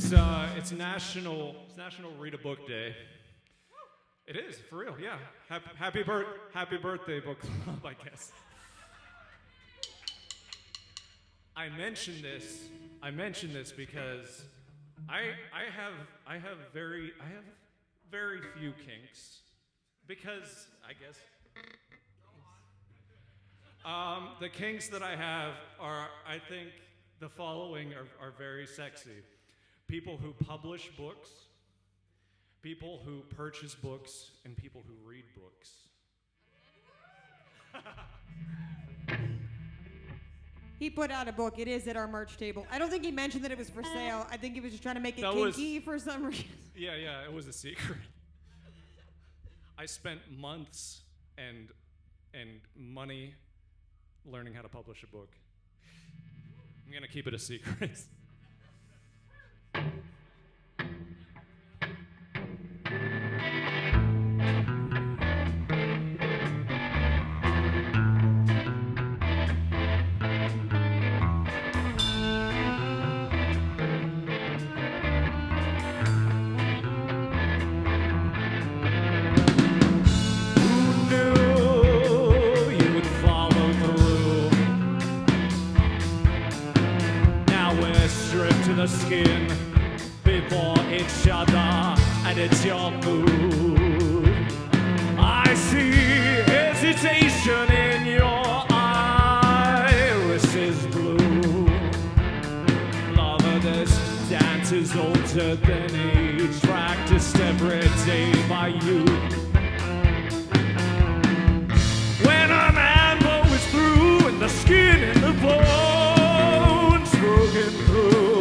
It's National Read a Book Day. It is, for real, yeah. Happy birthday, book club, I guess. I mention this because I have very few kinks, because I guess the kinks that I have are, I think the following are very sexy. People who publish books, people who purchase books, and people who read books. He put out a book. It is at our merch table. I don't think he mentioned that it was for sale. I think he was just trying to make it kinky for some reason. Yeah, it was a secret. I spent months and money learning how to publish a book. I'm gonna keep it a secret. The skin before each other, and it's your mood. I see hesitation in your irises blue. Love of this dance is altered than age, practiced every day by you. When a man blows through and the skin and the bones broken through,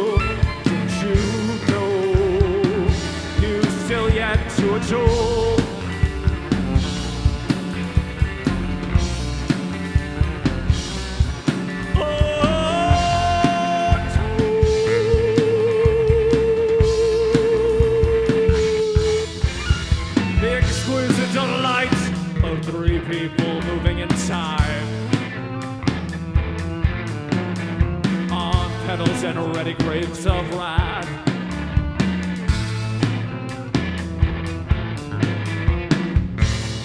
still yet to adore. The exquisite delight of three people moving in time, on petals and ready grapes of wrath.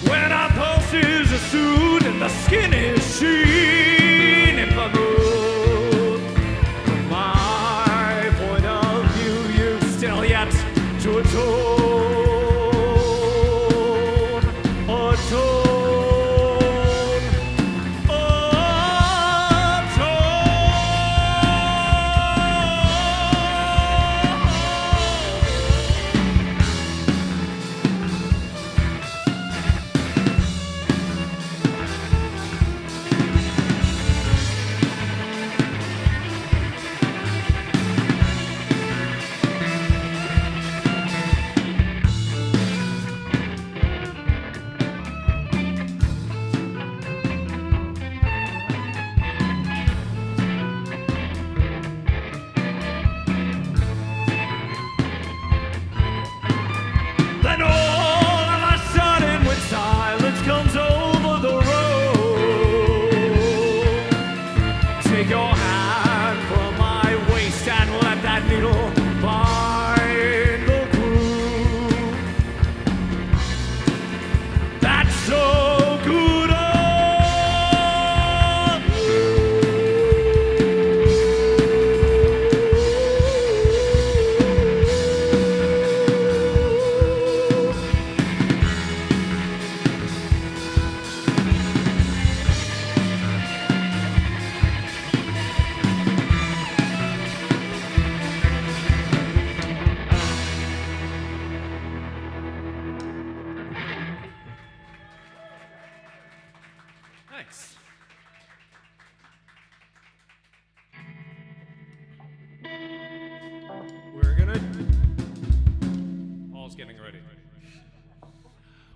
When our pulses are soothed and the skin is sheen in the mood. From my point of view, you've still yet to atone.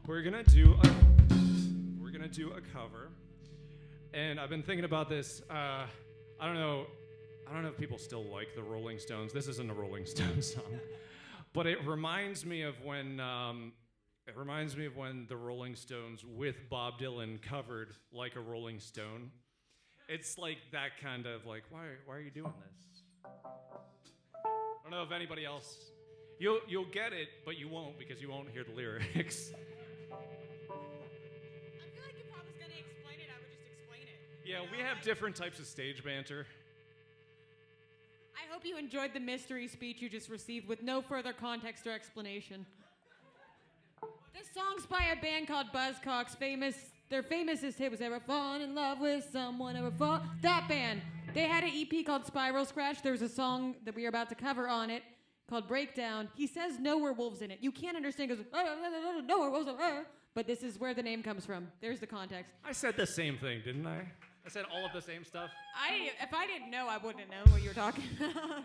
We're gonna do a cover, and I've been thinking about this. I don't know if people still like the Rolling Stones. This isn't a Rolling Stones song, but it reminds me of when the Rolling Stones with Bob Dylan covered "Like a Rolling Stone." It's like that kind of like, why are you doing this? don't know if anybody else. You'll get it, but you won't because you won't hear the lyrics. I feel like if I was going to explain it, I would just explain it. Yeah, we have different types of stage banter. I hope you enjoyed the mystery speech you just received with no further context or explanation. This song's by a band called Buzzcocks. Their famousest hit was Ever Fallen in Love with Someone Ever Fall. That band. They had an EP called Spiral Scratch. There's a song that we are about to cover on it called Breakdown. He says no werewolves in it. You can't understand. He goes, no werewolves. But this is where the name comes from. There's the context. I said the same thing, didn't I? I said all of the same stuff. If I didn't know, I wouldn't have known what you were talking about.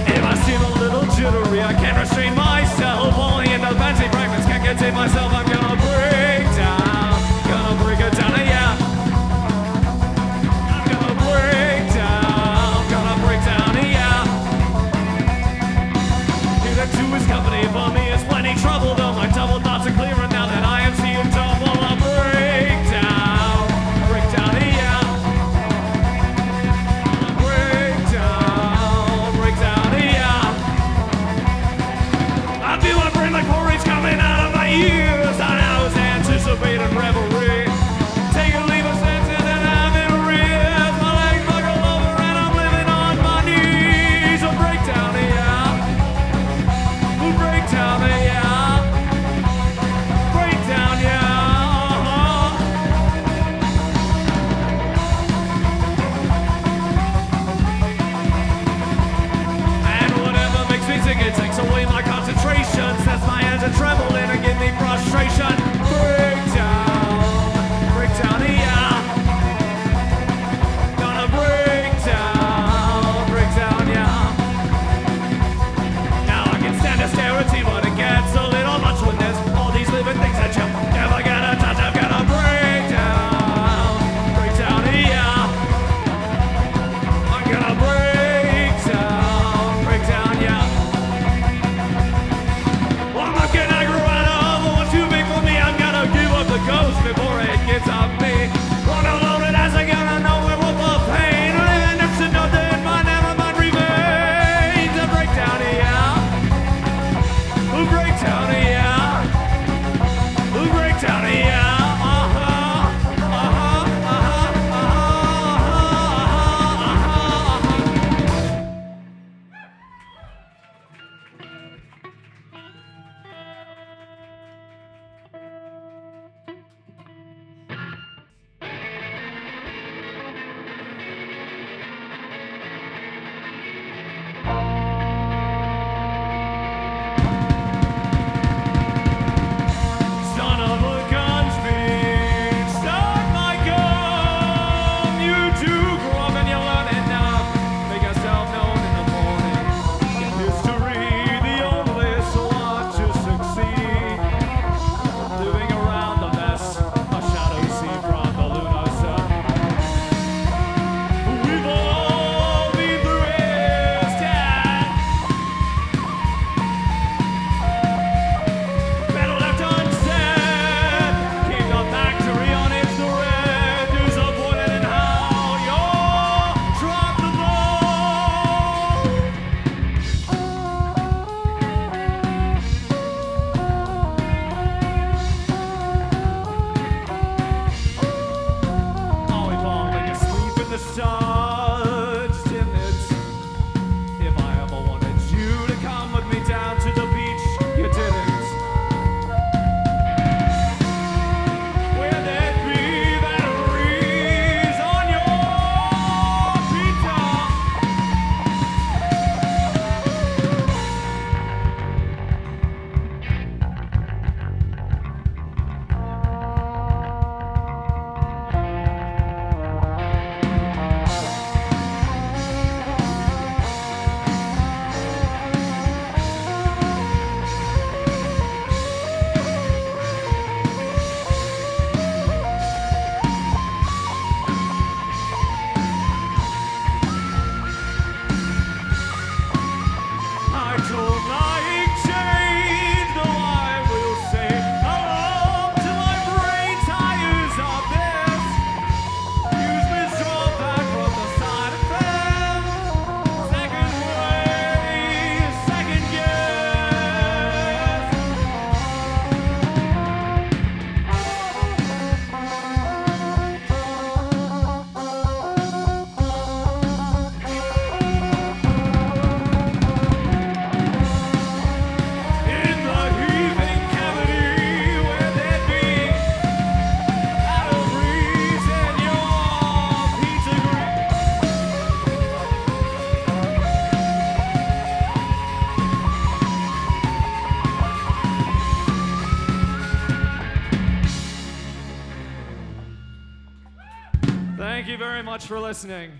If I seem a little jittery, I can't restrain myself. Only in the fancy fragments, can't contain myself. I'm gonna break down, gonna break it down, yeah. I'm gonna break down, yeah. Here to do his company for me is plenty trouble, though my double thoughts are clearer now that I am seeing double. I'll break down, yeah. I feel my brain like porridge coming out of my ears. I know and much for listening.